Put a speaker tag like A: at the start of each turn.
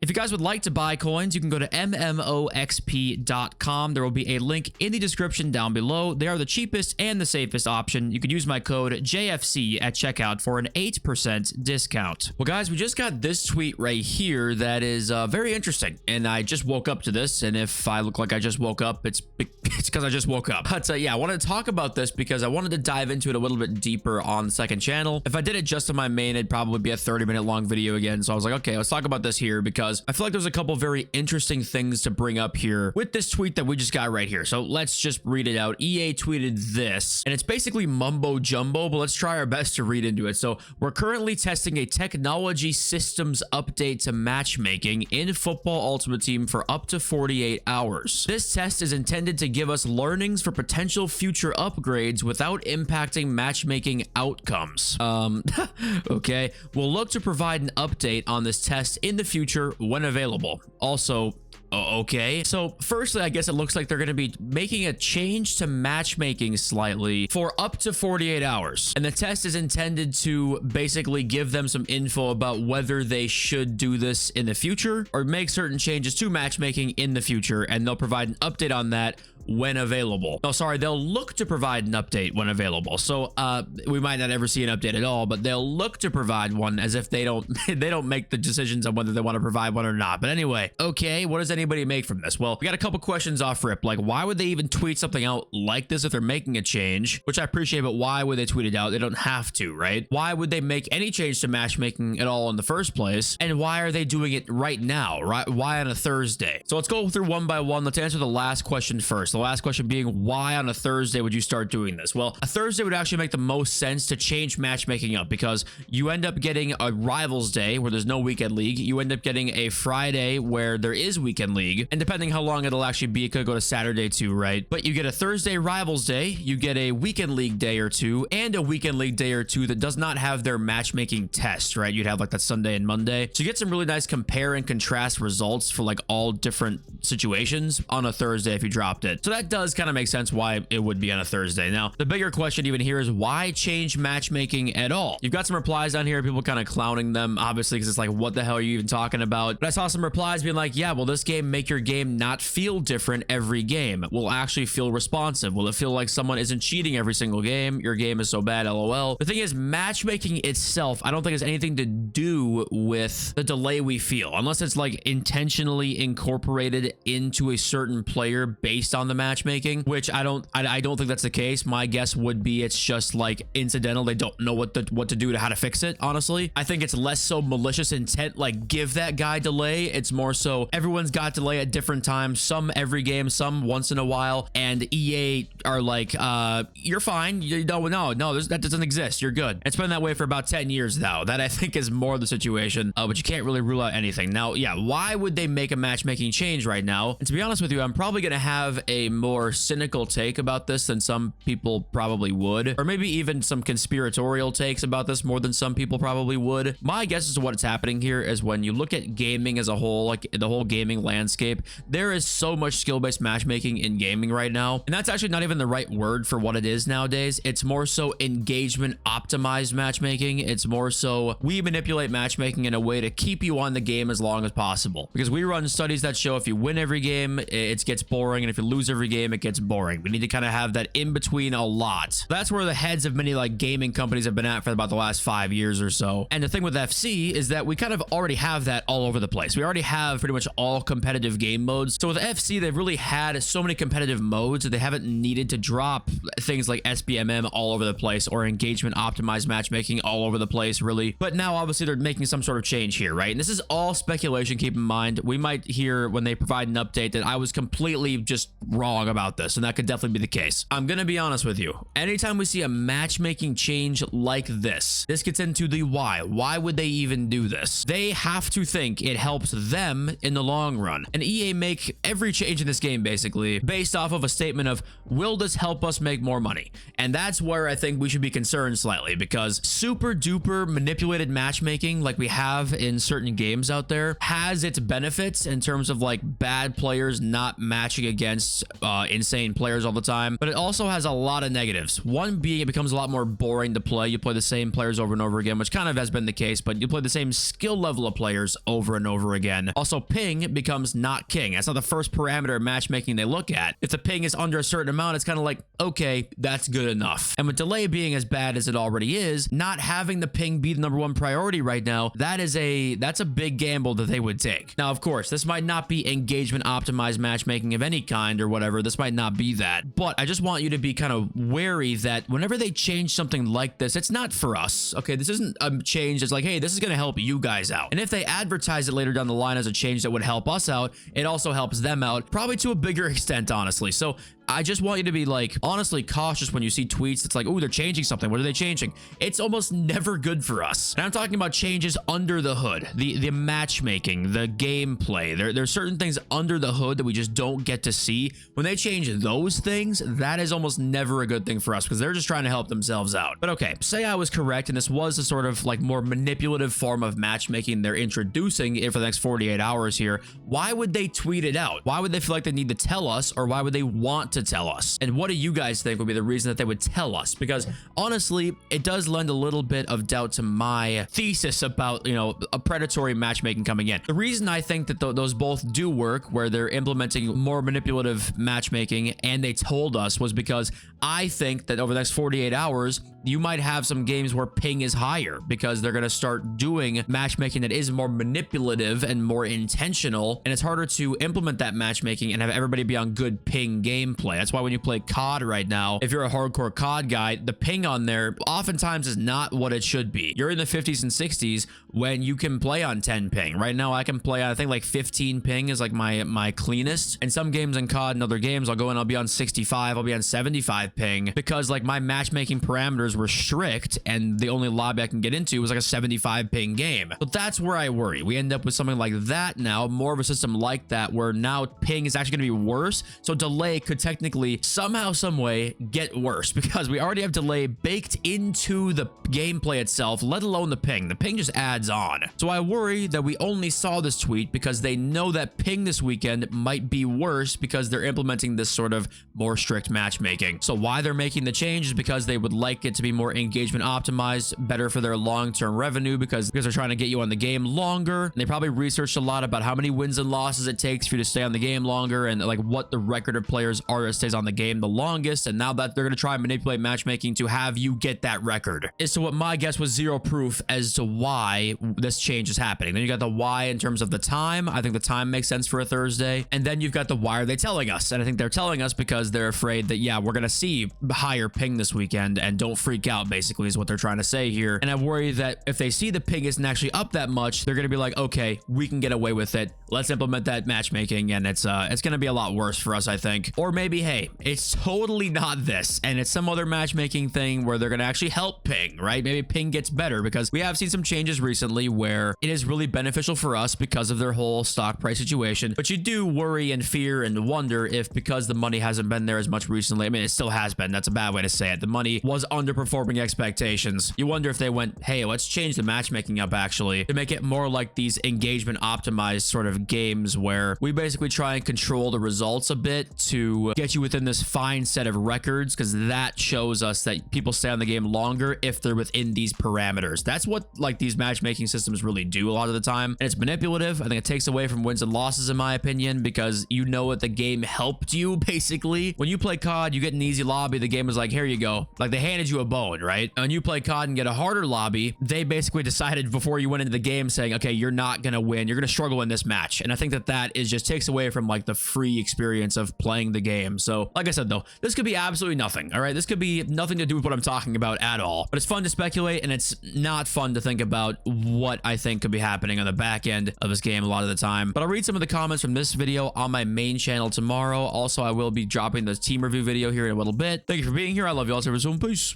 A: If you guys would like to buy coins, you can go to mmoxp.com. There will be a link in the description down below. They are the cheapest and the safest option. You can use my code JFC at checkout for an 8% discount. Well, guys, we just got this tweet right here that is very interesting, and I just woke up to this, and if I look like I just woke up, it's because I just woke up. But yeah, I wanted to talk about this because I wanted to dive into it a little bit deeper on the second channel. If I did it just on my main, it'd probably be a 30-minute long video again. So I was like, okay, let's talk about this here because I feel like there's a couple very interesting things to bring up here with this tweet that we just got right here. So let's just read it out. EA tweeted this, and it's basically mumbo jumbo, but let's try our best to read into it. So we're currently testing a technology systems update to matchmaking in Football Ultimate Team for up to 48 hours. This test is intended to give us learnings for potential future upgrades without impacting matchmaking outcomes. Okay. We'll look to provide an update on this test in the future when available. Also, okay. So firstly, I guess it looks like they're going to be making a change to matchmaking slightly for up to 48 hours. And the test is intended to basically give them some info about whether they should do this in the future or make certain changes to matchmaking in the future. And they'll provide an update on that when available. Oh, sorry, they'll look to provide an update when available. So we might not ever see an update at all, but they'll look to provide one as if they don't make the decisions on whether they want to provide one or not. But anyway, okay, what does anybody make from this? Well, we got a couple questions off rip. Like, why would they even tweet something out like this if they're making a change? Which I appreciate, but why would they tweet it out? They don't have to, right? Why would they make any change to matchmaking at all in the first place? And why are they doing it right now, right? Why on a Thursday? So let's go through one by one. Let's answer the last question first. The last question being, why on a Thursday would you start doing this? Well, a Thursday would actually make the most sense to change matchmaking up because you end up getting a Rivals Day where there's no weekend league. You end up getting a Friday where there is weekend league. And depending how long it'll actually be, it could go to Saturday too, right? But you get a Thursday Rivals Day, you get a weekend league day or two, and a weekend league day or two that does not have their matchmaking test, right? You'd have like that Sunday and Monday. So you get some really nice compare and contrast results for like all different situations on a Thursday if you dropped it. So that does kind of make sense why it would be on a Thursday. Now, the bigger question even here is why change matchmaking at all? You've got some replies down here, people kind of clowning them, obviously, because it's like, what the hell are you even talking about? But I saw some replies being like, yeah, will this game make your game not feel different every game? Will actually feel responsive? Will it feel like someone isn't cheating every single game? Your game is so bad, lol. The thing is, matchmaking itself, I don't think has anything to do with the delay we feel, unless it's like intentionally incorporated into a certain player based on the matchmaking, which I don't think that's the case. My guess would be it's just like incidental. They don't know what to do to how to fix it. Honestly, I think it's less so malicious intent, like give that guy delay. It's more so everyone's got delay at different times, some every game, some once in a while, and EA are like, you're fine. No, that doesn't exist. You're good. It's been that way for about 10 years now. That I think is more the situation, but you can't really rule out anything. Now, yeah, why would they make a matchmaking change right now? And to be honest with you, I'm probably going to have a more cynical take about this than some people probably would, or maybe even some conspiratorial takes about this more than some people probably would. My guess as to what's happening here is when you look at gaming as a whole, like the whole gaming landscape, there is so much skill-based matchmaking in gaming right now, and that's actually not even the right word for what it is nowadays. It's more so engagement optimized matchmaking. It's more so we manipulate matchmaking in a way to keep you on the game as long as possible, because we run studies that show if you win every game, it gets boring, and if you lose every game, it gets boring. We need to kind of have that in between a lot. That's where the heads of many like gaming companies have been at for about the last 5 years or so. And the thing with FC is that we kind of already have that all over the place. We already have pretty much all competitive game modes. So with FC, they've really had so many competitive modes that they haven't needed to drop things like SBMM all over the place or engagement optimized matchmaking all over the place, really. But now obviously they're making some sort of change here, right? And this is all speculation. Keep in mind, we might hear when they provide an update that I was completely just wrong about this, and that could definitely be the case. I'm gonna be honest with you. Anytime we see a matchmaking change like this gets into the why. Why would they even do this? They have to think it helps them in the long run. And EA make every change in this game basically based off of a statement of, will this help us make more money? And that's where I think we should be concerned slightly, because super duper manipulated matchmaking like we have in certain games out there has its benefits in terms of like bad players not matching against insane players all the time, but it also has a lot of negatives. One being it becomes a lot more boring to play. You play the same players over and over again, which kind of has been the case, but you play the same skill level of players over and over again. Also, ping becomes not king. That's not the first parameter of matchmaking they look at. If the ping is under a certain amount, it's kind of like, okay, that's good enough. And with delay being as bad as it already is, not having the ping be the #1 priority right now, that's a big gamble that they would take. Now, of course, this might not be engagement optimized matchmaking of any kind or whatever. This might not be that, but I just want you to be kind of wary that whenever they change something like this, it's not for us. Okay, this isn't a change that's like, hey, this is going to help you guys out. And if they advertise it later down the line as a change that would help us out, it also helps them out, probably to a bigger extent, honestly. So I just want you to be like, honestly cautious when you see tweets. It's like, oh, they're changing something. What are they changing? It's almost never good for us. And I'm talking about changes under the hood, the matchmaking, the gameplay. There's certain things under the hood that we just don't get to see. When they change those things, that is almost never a good thing for us because they're just trying to help themselves out. But okay, say I was correct and this was a sort of like more manipulative form of matchmaking they're introducing it for the next 48 hours here. Why would they tweet it out? Why would they feel like they need to tell us, or why would they want to tell us? And what do you guys think would be the reason that they would tell us? Because honestly, it does lend a little bit of doubt to my thesis about, you know, a predatory matchmaking coming in. The reason I think that those both do work, where they're implementing more manipulative matchmaking and they told us, was because I think that over the next 48 hours, you might have some games where ping is higher because they're going to start doing matchmaking that is more manipulative and more intentional, and it's harder to implement that matchmaking and have everybody be on good ping gameplay. That's why when you play COD right now, if you're a hardcore COD guy, the ping on there oftentimes is not what it should be. You're in the 50s and 60s when you can play on 10 ping. Right now, I can play, I think like 15 ping is like my cleanest. In some games in COD and other games, I'll go and I'll be on 65, I'll be on 75 ping because like my matchmaking parameters were strict and the only lobby I can get into was like a 75 ping game. So that's where I worry. We end up with something like that now, more of a system like that, where now ping is actually going to be worse. So delay could technically somehow, some way get worse because we already have delay baked into the gameplay itself, let alone the ping. The ping just adds on. So I worry that we only saw this tweet because they know that ping this weekend might be worse because they're implementing this sort of more strict matchmaking. So why they're making the change is because they would like it to be more engagement optimized, better for their long-term revenue because they're trying to get you on the game longer. And they probably researched a lot about how many wins and losses it takes for you to stay on the game longer and like what the record of players are that stays on the game the longest. And now that they're going to try and manipulate matchmaking to have you get that record. As to what my guess was, zero proof as to why this change is happening. Then you got the why in terms of the time. I think the time makes sense for a Thursday. And then you've got the why are they telling us? And I think they're telling us because they're afraid that, yeah, we're going to see higher ping this weekend and don't freak out, basically is what they're trying to say here. And I worry that if they see the ping isn't actually up that much, they're going to be like, okay, we can get away with it. Let's implement that matchmaking. And it's going to be a lot worse for us, I think. Or maybe, hey, it's totally not this and it's some other matchmaking thing where they're going to actually help ping, right? Maybe ping gets better because we have seen some changes recently where it is really beneficial for us because of their whole stock price situation. But you do worry and fear and wonder if because the money hasn't been there as much recently, I mean, it still has been. That's a bad way to say it. The money was underperforming expectations. You wonder if they went, hey, let's change the matchmaking up actually to make it more like these engagement optimized sort of games where we basically try and control the results a bit to get you within this fine set of records, because that shows us that people stay on the game longer if they're within these parameters. That's what like these matchmaking systems really do a lot of the time. And it's manipulative. I think it takes away from wins and losses in my opinion, because you know what the game helped you basically. When you play COD, you get an easy lobby. The game was like, here you go. Like they handed you a bone, right? And when you play COD and get a harder lobby, they basically decided before you went into the game saying, okay, you're not going to win. You're going to struggle in this match. And I think that is just takes away from like the free experience of playing the game. So like I said, though, this could be absolutely nothing. All right. This could be nothing to do with what I'm talking about at all, but it's fun to speculate and it's not fun to think about what I think could be happening on the back end of this game a lot of the time. But I'll read some of the comments from this video on my main channel tomorrow. Also, I will be dropping the team review video here in a little bit. Thank you for being here. I love you all. See you soon. Peace.